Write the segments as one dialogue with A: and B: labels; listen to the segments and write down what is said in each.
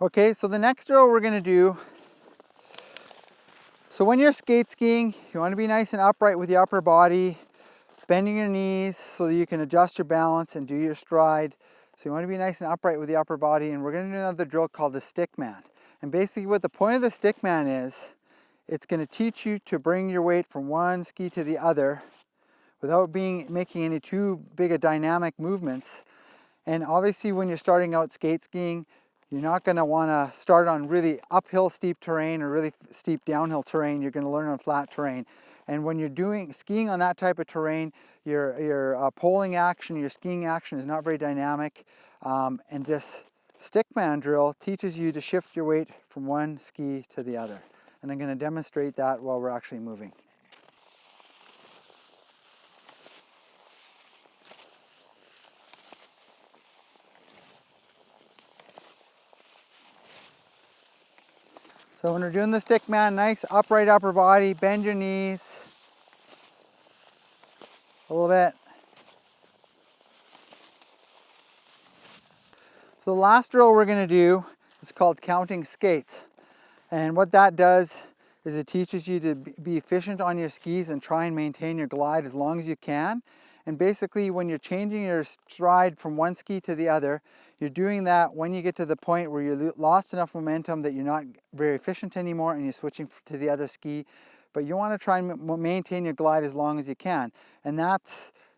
A: Okay, so the next drill we're going to do, so when you're skate skiing, you want to be nice and upright with your upper body, bending your knees so that you can adjust your balance and do your stride. So you want to be nice and upright with the upper body, and we're going to do another drill called the stick man. And basically what the point of the stick man is, it's going to teach you to bring your weight from one ski to the other without making any too big a dynamic movements. And obviously when you're starting out skate skiing, you're not going to want to start on really uphill steep terrain or really steep downhill terrain. You're going to learn on flat terrain. And when you're skiing on that type of terrain, your poling action, your skiing action is not very dynamic. And this stickman drill teaches you to shift your weight from one ski to the other. And I'm going to demonstrate that while we're actually moving. So when we're doing the stick man, nice upright upper body, bend your knees a little bit. So the last drill we're going to do is called counting skates. And what that does is it teaches you to be efficient on your skis and try and maintain your glide as long as you can. And basically when you're changing your stride from one ski to the other, you're doing that when you get to the point where you lost enough momentum that you're not very efficient anymore and you're switching to the other ski. But you want to try and maintain your glide as long as you can. And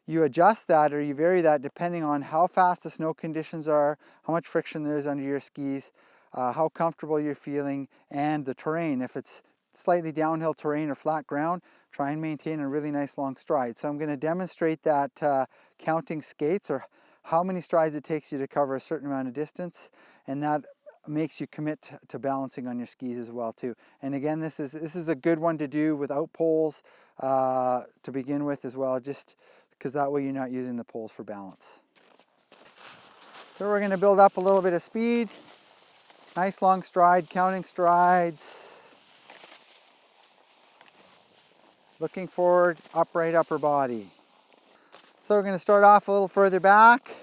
A: you adjust that or you vary that depending on how fast the snow conditions are, how much friction there is under your skis, how comfortable you're feeling, and the terrain. If it's slightly downhill terrain or flat ground, try and maintain a really nice long stride. So I'm going to demonstrate that counting skates, or how many strides it takes you to cover a certain amount of distance, and that makes you commit to balancing on your skis as well too. And again, this is a good one to do without poles to begin with as well, just because that way you're not using the poles for balance. So we're going to build up a little bit of speed. Nice long stride, counting strides. Looking forward, upright upper body. So we're going to start off a little further back.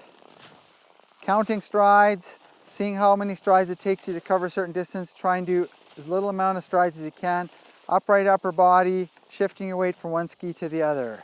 A: Counting strides, seeing how many strides it takes you to cover a certain distance. Try and do as little amount of strides as you can. Upright upper body, shifting your weight from one ski to the other.